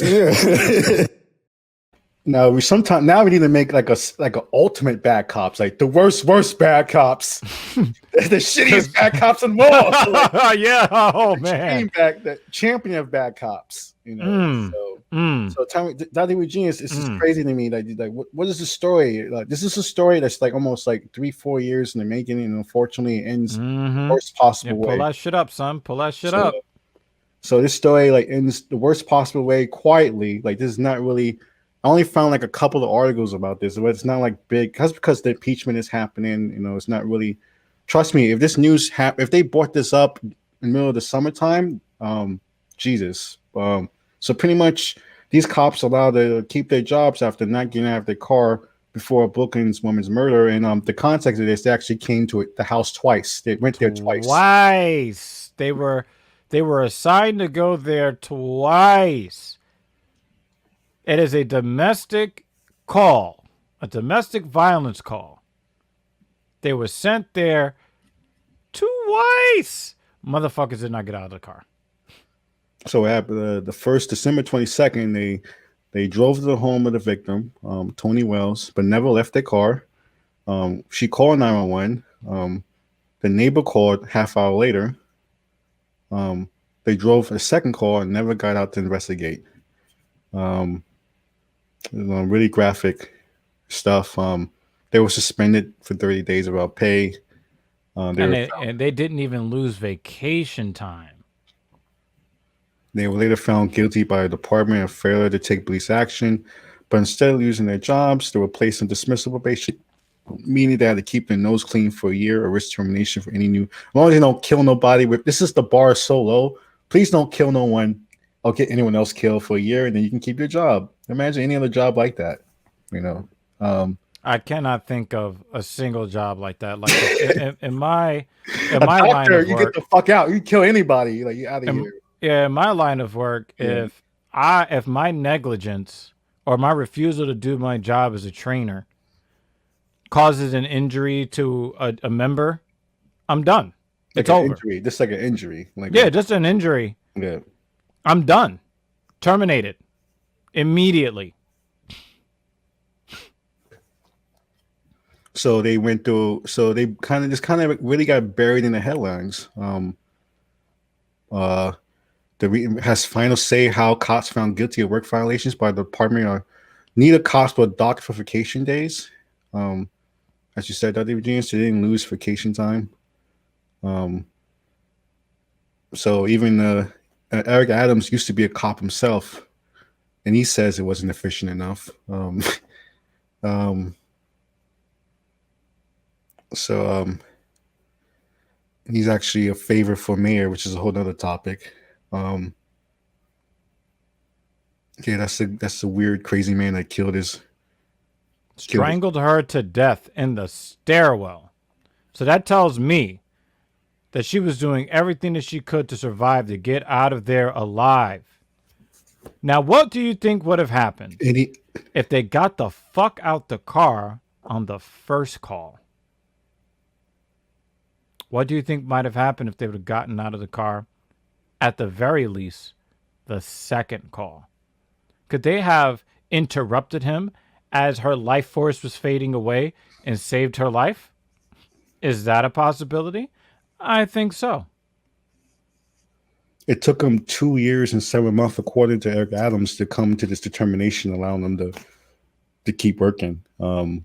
Yeah. Now we need to make like a ultimate bad cops, like the worst bad cops, the shittiest bad cops in the world. Like, yeah. Oh man. the champion of bad cops. So tell me, Dr. Genius, it's just crazy to me. Like what is the story? Like this is a story that's like almost like 3-4 years in the making, and unfortunately it ends the worst possible way. Pull that shit up, son. Pull that shit up. So this story like ends the worst possible way quietly. Like this is not really. I only found like a couple of articles about this, but it's not like big. That's because the impeachment is happening. It's not really. Trust me, if this news if they brought this up in the middle of the summertime, Jesus. So pretty much these cops allowed to keep their jobs after not getting out of their car before a Brookings woman's murder. And the context of this, they actually came to the house twice. They went there twice. They were assigned to go there twice. It is a domestic call, a domestic violence call. They were sent there twice. Motherfuckers did not get out of the car. So the first December 22nd, they drove to the home of the victim, Tonie Wells, but never left their car. She called 911. The neighbor called half hour later. They drove a second call and never got out to investigate. Really graphic stuff. They were suspended for 30 days without pay. And they didn't even lose vacation time. They were later found guilty by the department of failure to take police action, but instead of losing their jobs, they were placed on dismissal probation, meaning they had to keep their nose clean for a year or risk termination for any new. As long as they don't kill nobody, this is the bar so low. Please don't kill no one. I'll get anyone else killed for a year, and then you can keep your job. Imagine any other job like that, I cannot think of a single job like that. Like in my line of work, you get the fuck out. You kill anybody, like you out of here. Yeah, in my line of work, if my negligence or my refusal to do my job as a trainer causes an injury to a member, I'm done. It's over. Injury, just like an injury. Just an injury. Yeah. I'm done. Terminated immediately. So they went through. So they kind of really got buried in the headlines. Has final say how cops found guilty of work violations by the department. Neither cops were docked for vacation days. As you said, Dr. Virginia, so they didn't lose vacation time. So even Eric Adams used to be a cop himself, and he says it wasn't efficient enough. He's actually a favorite for mayor, which is a whole other topic. That's a weird, crazy man that strangled her to death in the stairwell. So that tells me that she was doing everything that she could to survive, to get out of there alive. Now, what do you think would have happened if they got the fuck out the car on the first call? What do you think might have happened if they would have gotten out of the car, at the very least, the second call? Could they have interrupted him as her life force was fading away and saved her life? Is that a possibility? I think so. It took him 2 years and 7 months, according to Eric Adams, to come to this determination, allowing them to keep working. And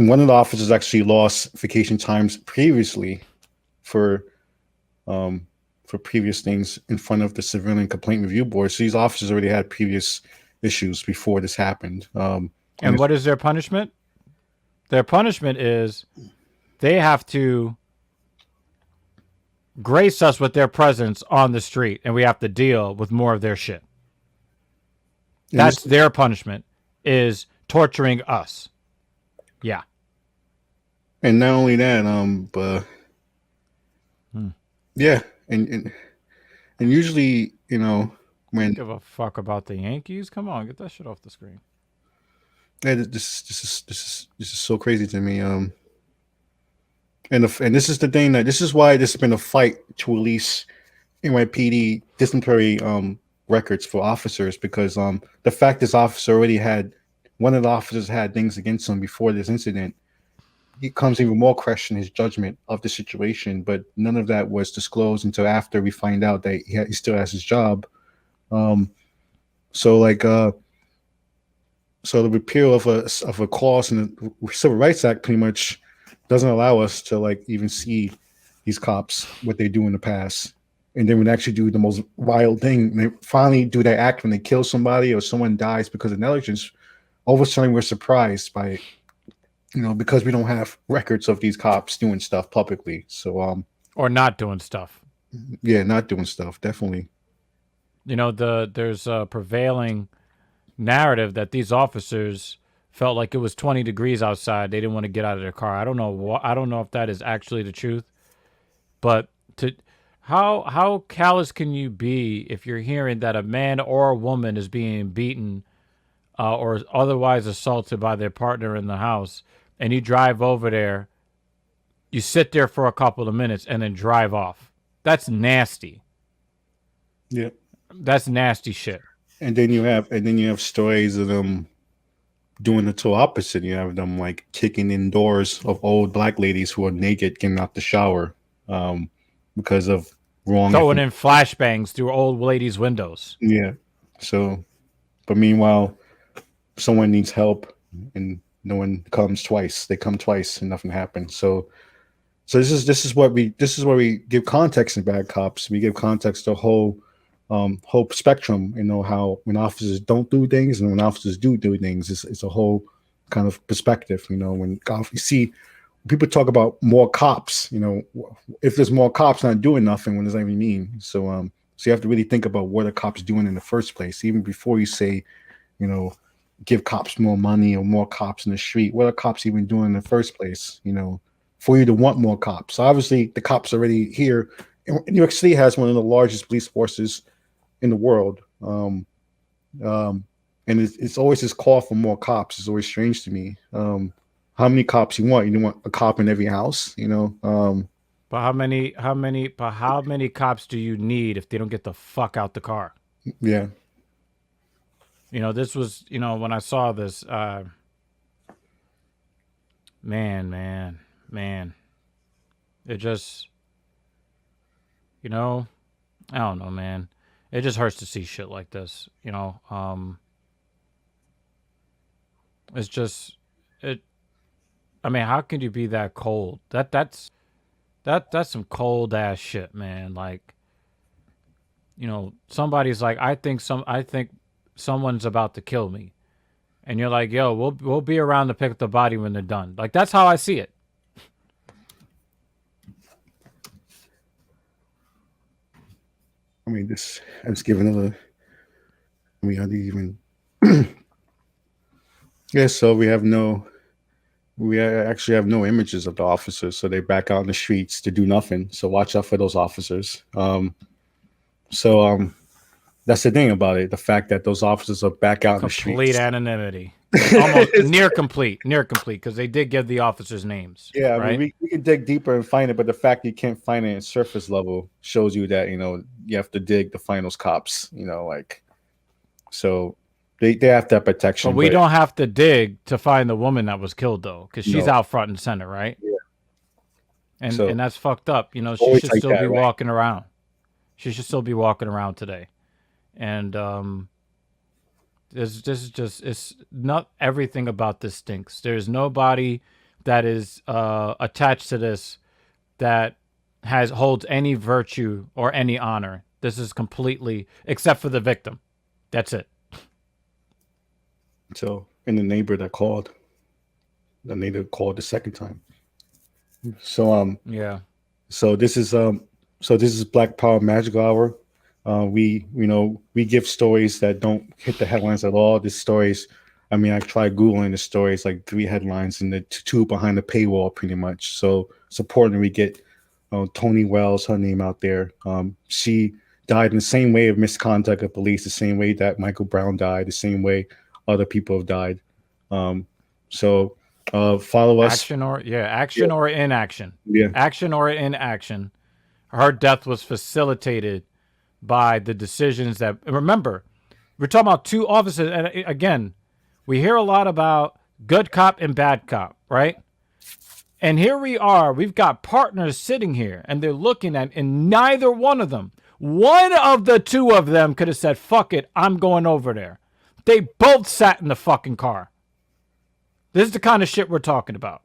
one of the officers actually lost vacation times previously for previous things in front of the Civilian Complaint Review Board. So these officers already had previous issues before this happened. And what is their punishment? Their punishment is they have to grace us with their presence on the street, and we have to deal with more of their shit. That's their punishment, is torturing us. Yeah. And not only that, yeah, and usually, when give a fuck about the Yankees, come on, get that shit off the screen. Yeah, this is so crazy to me. And this is the thing, that this is why this has been a fight to release NYPD disciplinary records for officers because the fact this officer already had one of the officers had things against him before this incident, it comes even more question his judgment of the situation. But none of that was disclosed until after we find out that he still has his job. Um, so like so the repeal of a clause in the Civil Rights Act pretty much doesn't allow us to like even see these cops what they do in the past, and then when they actually do the most wild thing, they finally do that act when they kill somebody or someone dies because of negligence. All of a sudden, we're surprised by it, because we don't have records of these cops doing stuff publicly. So or not doing stuff. yeah, not doing stuff definitely. There's a prevailing narrative that these officers felt like it was 20 degrees outside. They didn't want to get out of their car. I don't know. I don't know if that is actually the truth, but to how callous can you be if you're hearing that a man or a woman is being beaten or otherwise assaulted by their partner in the house, and you drive over there, you sit there for a couple of minutes, and then drive off? That's nasty. Yeah, That's nasty shit. and then you have stories of them doing the total opposite. You have them like kicking in doors of old black ladies who are naked getting out the shower, um, because of wrong. Throwing in flashbangs through old ladies' windows. Yeah. So, but meanwhile, someone needs help, and no one comes twice. They come twice, and nothing happens. So this is where we give context in Bad Cops. We give context to the whole spectrum. How when officers don't do things and when officers do things, it's a whole kind of perspective. When you see people talk about more cops, if there's more cops not doing nothing, what does that even mean? So you have to really think about what are cops doing in the first place, even before you say, you know, give cops more money or more cops in the street. What are cops even doing in the first place? For you to want more cops. So obviously, the cops are already here. And New York City has one of the largest police forces in the world. And it's always this call for more cops. It's always strange to me. How many cops you want? You want a cop in every house, But how many cops do you need if they don't get the fuck out the car? Yeah. This was, when I saw this, man. It just, I don't know, man. It just hurts to see shit like this, It's just it. I mean, how can you be that cold? That's some cold ass shit, man. Like, somebody's like, I think someone's about to kill me, and you're like, yo, we'll be around to pick up the body when they're done. Like, that's how I see it. I mean, this. I just give another. I mean, how do you even? Yeah. So we have no. We actually have no images of the officers, so they back out in the streets to do nothing. So watch out for those officers. So that's the thing about it. The fact that those officers are back out in the Complete streets. anonymity. Almost near complete, because they did give the officers names. Yeah, I mean, right? we can dig deeper and find it, but the fact that you can't find it at surface level shows you that you have to dig to find those cops. So they have that protection. But we don't have to dig to find the woman that was killed, though, because she's out front and center, right? Yeah. And that's fucked up. She should like still that, be right? walking around. She should still be walking around today. And this is just, it's not everything about this stinks. There's nobody that is attached to this that holds any virtue or any honor. This is completely, except for the victim. That's it. So, and the neighbor called the second time. So Yeah. so this is Black Power Magical Hour. We give stories that don't hit the headlines at all. These stories, I mean, I tried googling the stories, like 3 headlines and the two behind the paywall, pretty much. So it's important we get Tonie Wells, her name out there. She died in the same way of misconduct of police, the same way that Michael Brown died, the same way other people have died. So follow us. Action or inaction. Yeah. Action or inaction. Her death was facilitated by the decisions that. Remember, we're talking about two officers, and again, we hear a lot about good cop and bad cop, right? And here we are. We've got partners sitting here, and they're looking at, and neither one of them, one of the two of them could have said, fuck it, I'm going over there. They both sat in the fucking car. This is the kind of shit we're talking about.